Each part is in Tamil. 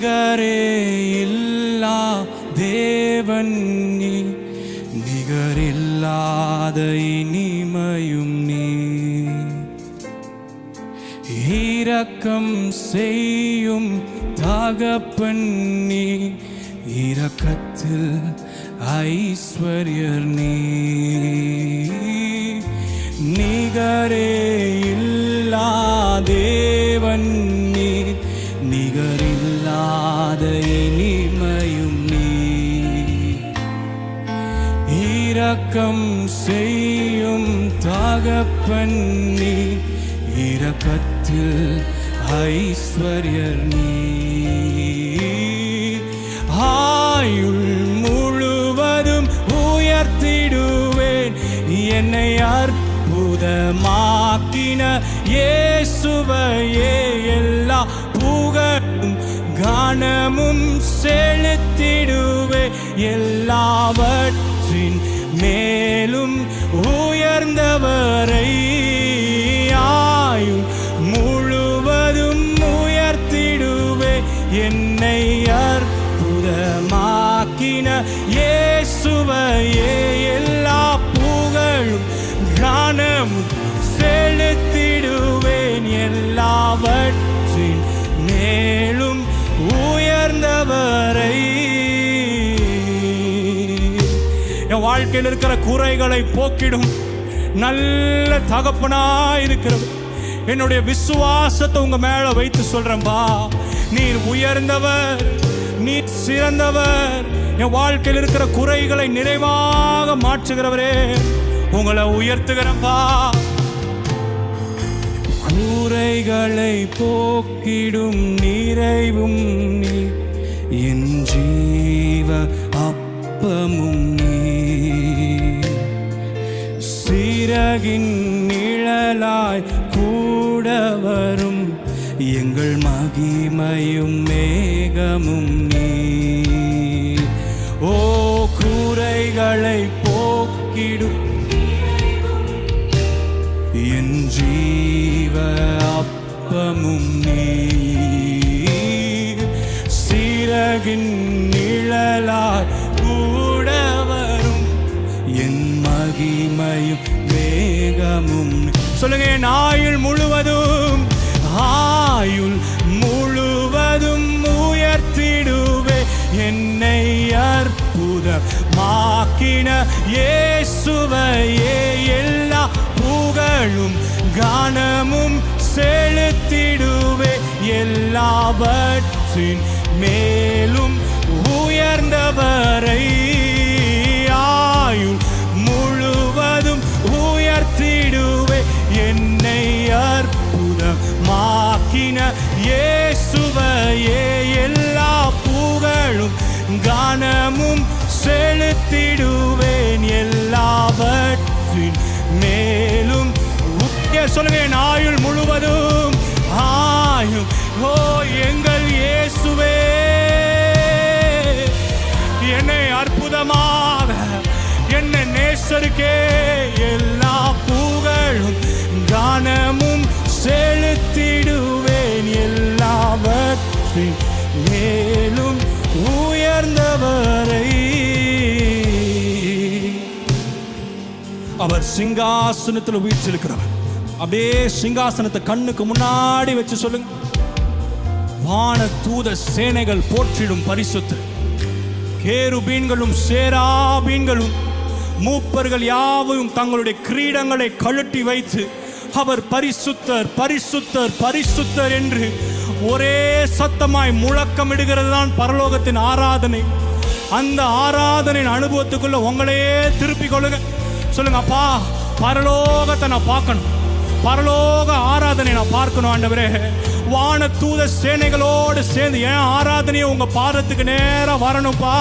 நிகரே இல்லா தேவன் நீ, நிகரில்லாத இனிமையும் நீ. இரக்கம் செய்யும் தகப்பன் நீ, இரக்கத்தில் ஐஸ்வர்யர் நீ. நிகரே இல்லா தேவன் நீ, நிகரில்லாத இனிமையும் நீ. இரக்கம் செய்யும் தகப்பன் நீ, இரக்கத்தில் ஐஸ்வர்யர் நீ. ஆயுள் முழுவதும் உயர்த்திடுவேன் என்னை அற்புதமாக்கின இயேசுவையே. எல்லா புகழும் கனமும் செலுத்திடுவே, எல்லாவற்றின் மேலும் உயர்ந்தவரை. ஆயுள் முழுவதும் உயர்த்திடுவே என்னை அற்புதமாக்கின இயேசுவையே. எல்லா புகழும் கனமும் செலுத்திடுவேன், எல்லாவற்றின் மேலும் உயர்ந்தவரை. என் வாழ்க்கையில் இருக்கிற குறைகளை போக்கிடும் நல்ல தகப்பனாய் இருக்கிறவர். என்னுடைய விசுவாசத்தை உங்க மேல வைத்து சொல்றேன்பா, நீர் உயர்ந்தவர், நீர் சிறந்தவர். என் வாழ்க்கையில் இருக்கிற குறைகளை நிறைவாக மாற்றுகிறவரே, உங்களை உயர்த்துகிறப்பா. குறைகளை போக்கிடும் நிறைவும் நீ, என் ஜீவ அப்பமும் நீ. சிறகின் நிழலாய் கூட வரும் எங்கள் மகிமையும் மேகமும் நீ. ஓ குறைகளை போக்கிடும் என் ஜீவ அப்பமும் நீ. சிறகின் நிழலாய் கூட வரும் என் மகிமையும் மேகமும். சொல்லுங்க, என் ஆயுள் முழுவதும், ஆயுள் முழுவதும் உயர்த்திடுவே என்னை அற்புதமாக்கின இயேசுவையே. எல்லா புகழும் கனமும் செலுத்திடுவே, எல்லாவற்றின் மேலும் உயர்ந்தவரை. ஆயுள் முழுவதும் உயர்த்திடுவே என்னை அற்புதமாக்கின இயேசுவையே. எல்லா புகழும் கனமும் செலுத்திடுவேன், எல்லாவற்றின் மேலும். சொல்லுங்க, என் ஆயுள் முழுவதும், ஆயுள். ஓ எங்கள் இயேசுவே, என்னை அற்புதமாக என்னை நேசருக்கே எல்லா புகழும் கனமும் செலுத்திடுவேன், எல்லாவற்றின் மேலும் உயர்ந்தவரை. அவர் சிங்காசனத்தில் வீற்றிருக்கிறவர். அப்படியே சிங்காசனத்தை கண்ணுக்கு முன்னாடி வச்சு சொல்லுங்க, வான தூத சேனைகள் போற்றிடும் பரிசுத்த கேருபீன்களும் சேராபீன்களும் மூப்பர்கள் யாவும் தங்களுடைய கிரீடங்களை கழட்டி வைத்து அவர் பரிசுத்தர் பரிசுத்தர் பரிசுத்தர் என்று ஒரே சத்தமாய் முழக்கமிடுகிறது தான் பரலோகத்தின் ஆராதனை. அந்த ஆராதனையின் அனுபவத்துக்குள்ள உங்களையே திருப்பிக் கொள்ளுங்க. சொல்லுங்க, அப்பா பரலோகத்தை நான் பார்க்கணும், பரலோக ஆராதனை நான் பார்க்கணும் ஆண்டவரே. வான தூத சேனைகளோடு சேர்ந்து என் ஆராதனையை உங்க பாதத்துக்கு நேரா வரணும்பா.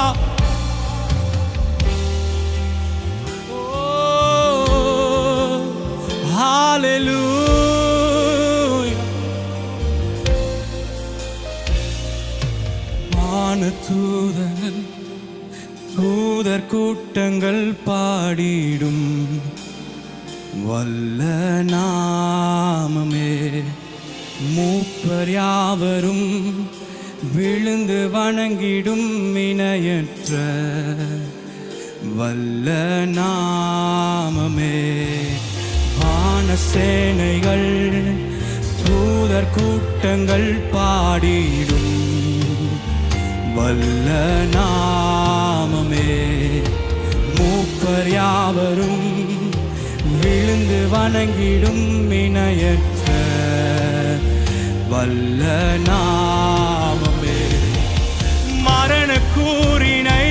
ஹalleluya. வான தூதர் கூட்டங்கள் பாடிடும் வல்ல நாமமே. மூப்பர் யாவரும் விழுந்து வணங்கிடும் இணையற்ற வல்ல நாமமே. வான சேனைகள் தூதர் கூட்டங்கள் பாடிடும் வல்ல நாமமே. மூப்பர் யாவரும் விழுந்து வணங்கிடும் இணையற்ற வல்ல நாமமே. மரண கூறினை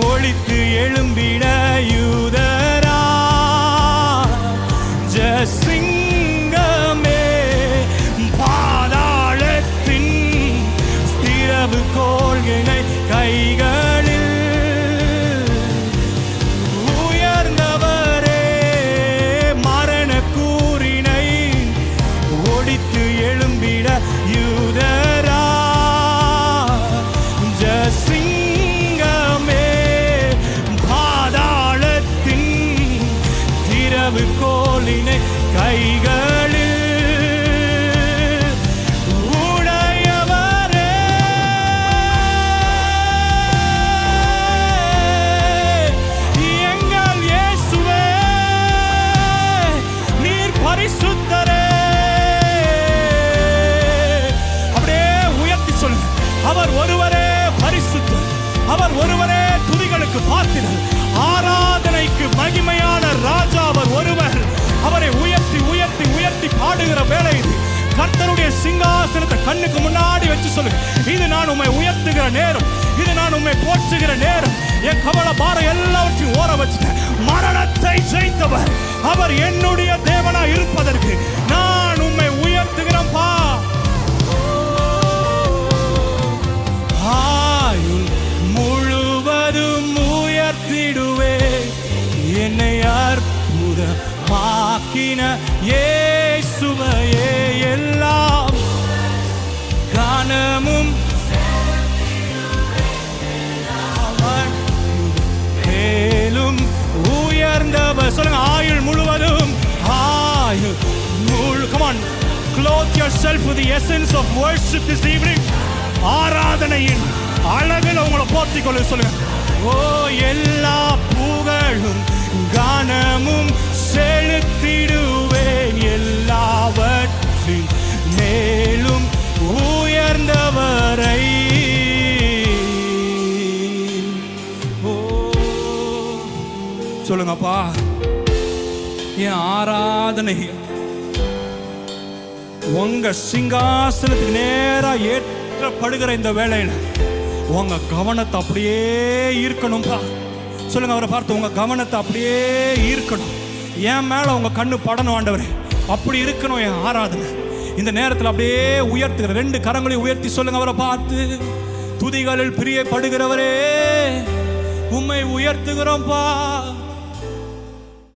ஒழித்து எழும்பிட யூதரா ஜசிங்கமே. பாதாளத்தின் திறவு கோள்களை கைகளில் உயர்ந்தவரே. மரண கூறினை ஒழித்து எழும்பிட யூதரா ஜசிங்கமே. பாதாளத்தின் திறவு கோலினை கைகளில் உடையவரே. எங்கள் இயேசுவே நீர் பரிசுத்தரே. அப்படியே உயர்த்தி சொல்லு, அவர் ஒருவரே பரிசுத்தர், அவர் ஒருவரே துதிகளுக்கு பாத்திரர், ஆராதனைக்கு மகிமையான ராஜா அவர் ஒருவர். அவரை உயர்த்தி உயர்த்தி உயர்த்தி பாடுகிற வேளை இது. கர்த்தருடைய சிங்காசனத்தை கண்ணுக்கு முன்னாடி வச்சு சொல்லுங்க, இது நான் உம்மை உயர்த்துகிற நேரம், இது நான் உம்மை போற்றுகிற நேரம். என் கவலை பாரம் எல்லாவற்றையும் ஓர வச்சுட்டேன். மரணத்தை ஜெயித்தவர் அவர் என்னுடைய தேவனா இருப்பதற்கு நான் உம்மை உயர்த்துகிறேன்ப்பா. ஆயுள் முழுவதும் உயர்த்திடுவே என்னை அற்புதமாக்கின இயேசுவையே. எல்லாம் கனமும் மேலும் உயர்ந்தவர். சொல்லுங்க, ஆயுள் முழுவதும். ஆயுள் முழு. Come on, clothe yourself with the essence of worship this evening. ஆராதனையின் அழகில் உங்களை போர்த்திக் கொள்ள சொல்லுங்க. ஓ, எல்லா புகழும் கனமும் செலுத்திடுவேன் எல்லாவற்றின் மேலும் உயர்ந்தவரை. ஓ சொல்லுங்கப்பா, என் ஆராதனை உங்க சிங்காசனத்துக்கு நேரா ஏற்றப்படுகிற இந்த வேளையில உங்க கவனத்தை அப்படியே ஈர்க்கணும்பா. சொல்லுங்க, அவரை பார்த்து உங்க கவனத்தை அப்படியே ஈர்க்கணும். என் மேல உங்க கண்ணு படணும் ஆண்டவரே. அப்படி இருக்கணும் என் ஆராதனை. இந்த நேரத்தில் அப்படியே உயர்த்துகிற ரெண்டு கரங்களையும் உயர்த்தி சொல்லுங்க, அவரை பார்த்து, துதிகளில் பிரியப்படுகிறவரே உம்மை உயர்த்துகிறோம்ப்பா.